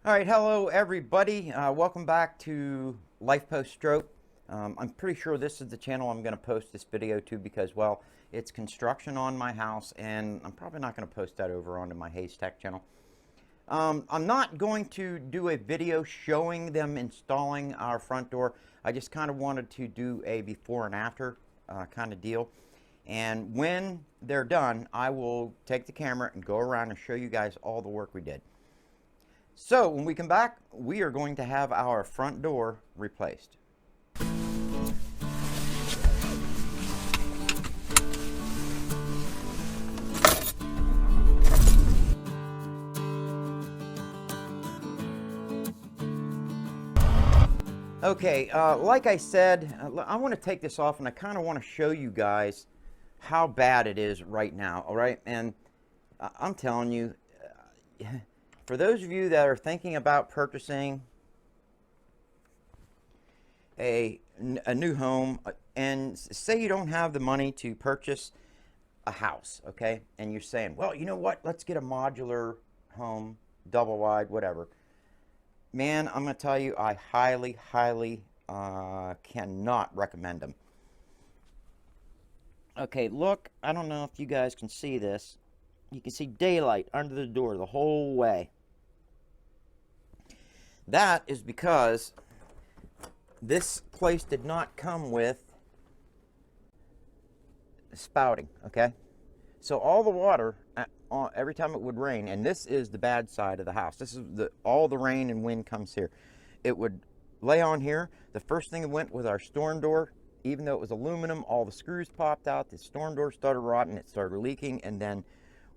All right, hello everybody. Welcome back to Life Post Stroke. I'm pretty sure this is the channel I'm going to post this video to because, well, it's construction on my house, and I'm probably not going to post that over onto my Hayes Tech channel. I'm not going to do a video showing them installing our front door. I just kind of wanted to do a before and after kind of deal. And when they're done, I will take the camera and go around and show you guys all the work we did. So when we come back, we are going to have our front door replaced. Okay, like I said, I want to take this off and I kind of want to show you guys how bad it is right now, all right? And I'm telling you, for those of you that are thinking about purchasing a new home, and say you don't have the money to purchase a house, okay? And you're saying, well, you know what? Let's get a modular home, double wide, whatever. Man, I'm going to tell you, I highly cannot recommend them. Okay, look, I don't know if you guys can see this. You can see daylight under the door the whole way. That is because this place did not come with spouting, okay? So all the water, every time it would rain, and this is the bad side of the house. This is all the rain and wind comes here. It would lay on here. The first thing that went was our storm door. Even though it was aluminum, all the screws popped out. The storm door started rotting. It started leaking, and then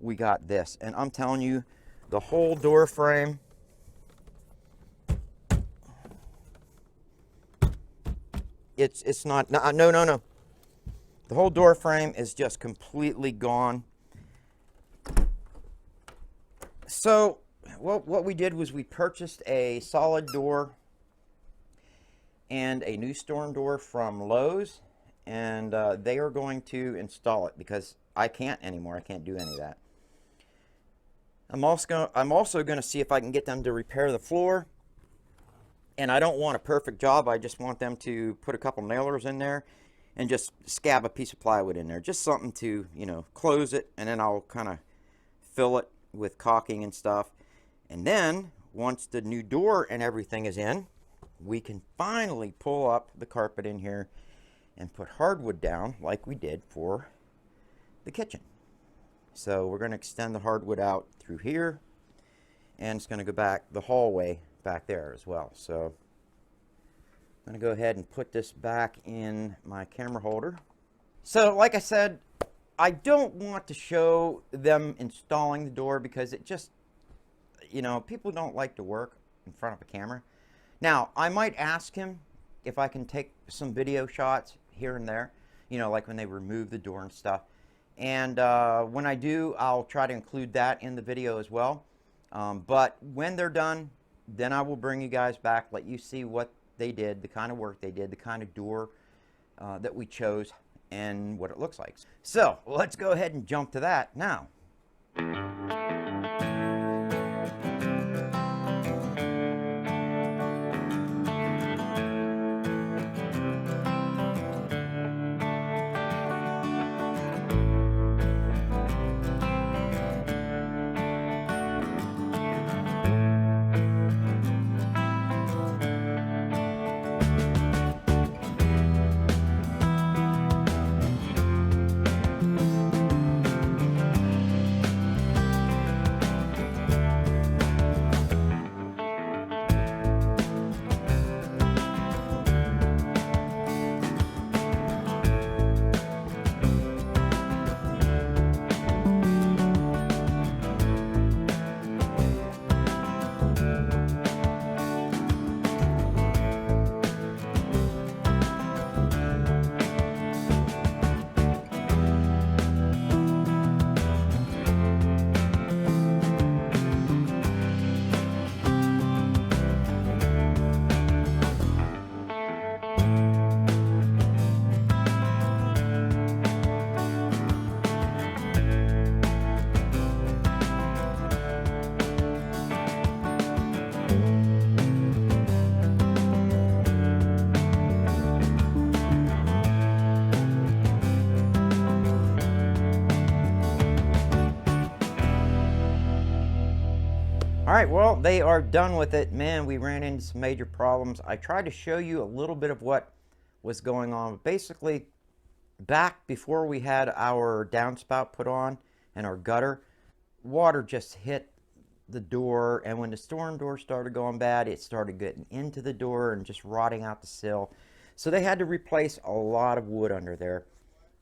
we got this. And I'm telling you, the whole door frame, it's not, no. The whole door frame is just completely gone. So what we did was we purchased a solid door and a new storm door from Lowe's, and they are going to install it because I can't anymore. I can't do any of that. I'm also going to see if I can get them to repair the floor. And I don't want a perfect job. I just want them to put a couple nailers in there and just scab a piece of plywood in there. Just something to, you know, close it, and then I'll kind of fill it with caulking and stuff. And then once the new door and everything is in, we can finally pull up the carpet in here and put hardwood down like we did for the kitchen. So we're going to extend the hardwood out through here, and it's going to go back the hallway back there as well. So I'm going to go ahead and put this back in my camera holder. So like I said, I don't want to show them installing the door because it just, you know, people don't like to work in front of a camera. Now, I might ask him if I can take some video shots here and there, you know, like when they remove the door and stuff. And when I do, I'll try to include that in the video as well. But when they're done, then I will bring you guys back, let you see what they did, the kind of work they did, the kind of door that we chose, and what it looks like. So, let's go ahead and jump to that now. All right, well, they are done with it. Man, we ran into some major problems. I tried to show you a little bit of what was going on. Basically, back before we had our downspout put on and our gutter, water just hit the door, and when the storm door started going bad, it started getting into the door and just rotting out the sill. So they had to replace a lot of wood under there.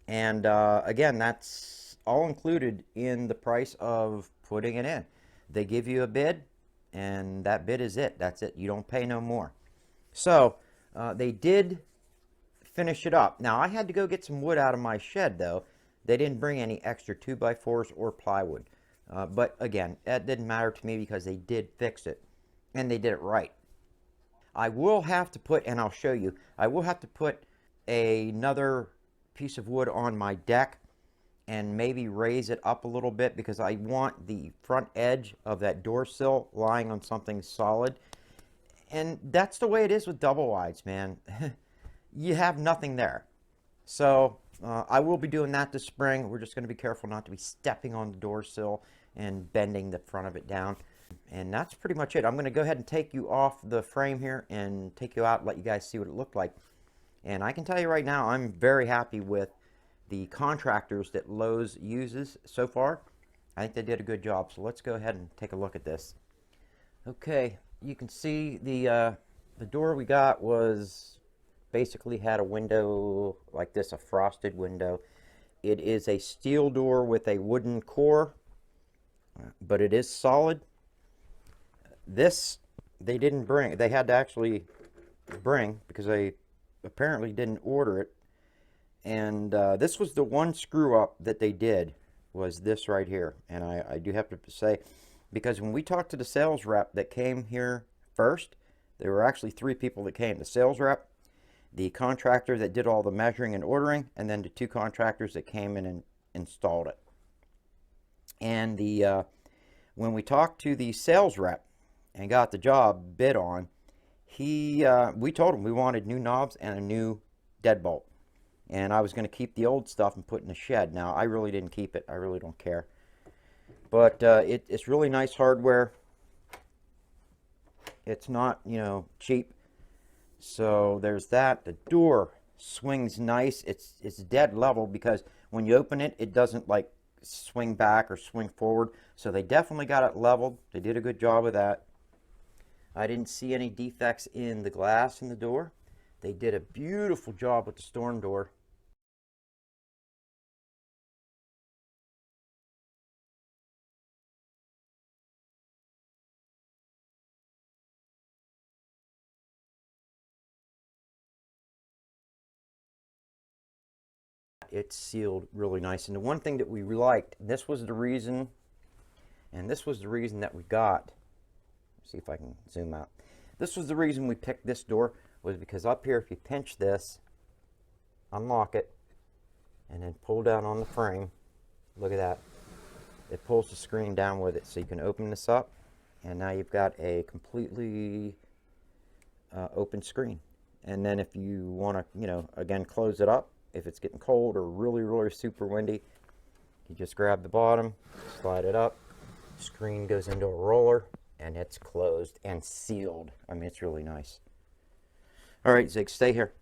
And again, that's all included in the price of putting it in. They give you a bid, and that bid is it. That's it. You don't pay no more. So they did finish it up. Now, I had to go get some wood out of my shed, though. They didn't bring any extra 2x4s or plywood. But again, that didn't matter to me because they did fix it, and they did it right. I will have to put, and I'll show you, I will have to put another piece of wood on my deck and maybe raise it up a little bit because I want the front edge of that door sill lying on something solid. And that's the way it is with double wides, man. You have nothing there. So I will be doing that this spring. We're just going to be careful not to be stepping on the door sill and bending the front of it down. And that's pretty much it. I'm going to go ahead and take you off the frame here and take you out and let you guys see what it looked like. And I can tell you right now, I'm very happy with the contractors that Lowe's uses so far. I think they did a good job. So let's go ahead and take a look at this. Okay, you can see the door we got was basically had a window like this, a frosted window. It is a steel door with a wooden core, but it is solid. This they didn't bring. They had to actually bring because they apparently didn't order it. And this was the one screw up that they did, was this right here. And I do have to say, because when we talked to the sales rep that came here first, there were actually 3 people that came. The sales rep, the contractor that did all the measuring and ordering, and then the 2 contractors that came in and installed it. And when we talked to the sales rep and got the job bid on, we told him we wanted new knobs and a new deadbolt. And I was going to keep the old stuff and put in the shed. Now, I really didn't keep it. I really don't care. But it's really nice hardware. It's not, you know, cheap. So there's that. The door swings nice. It's dead level because when you open it, it doesn't like swing back or swing forward. So they definitely got it leveled. They did a good job of that. I didn't see any defects in the glass in the door. They did a beautiful job with the storm door. It's sealed really nice. And the one thing that we liked, this was the reason, and this was the reason that we got, let's see if I can zoom out. This was the reason we picked this door, was because up here, if you pinch this, unlock it, and then pull down on the frame, look at that. It pulls the screen down with it. So you can open this up, and now you've got a completely open screen. And then if you want to, you know, again, close it up, if it's getting cold or really, really super windy, you just grab the bottom, slide it up, screen goes into a roller, and it's closed and sealed. I mean, it's really nice. All right, Zig, stay here.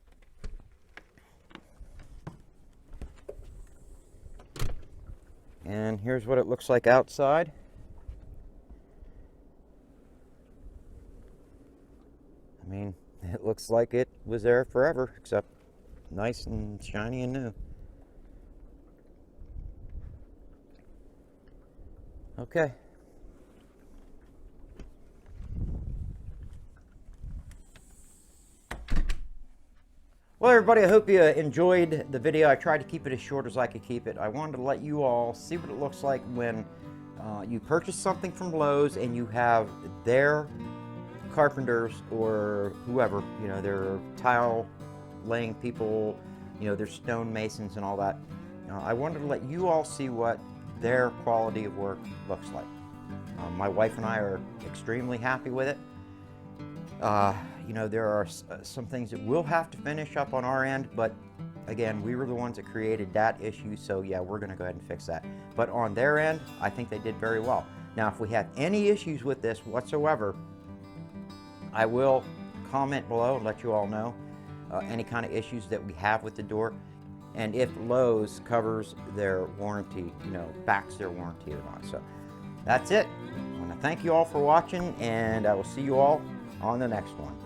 And here's what it looks like outside. I mean, it looks like it was there forever, except nice and shiny and new. Okay. Well, everybody, I hope you enjoyed the video. I tried to keep it as short as I could keep it. I wanted to let you all see what it looks like when you purchase something from Lowe's and you have their carpenters or whoever, you know, their tile laying people, you know, their stone masons and all that. I wanted to let you all see what their quality of work looks like. My wife and I are extremely happy with it. You know, there are some things that we'll have to finish up on our end, but again, we were the ones that created that issue, so yeah, we're going to go ahead and fix that. But on their end, I think they did very well. Now, if we have any issues with this whatsoever, I will comment below and let you all know any kind of issues that we have with the door, and if Lowe's covers their warranty, backs their warranty or not. So that's it. I want to thank you all for watching, and I will see you all on the next one.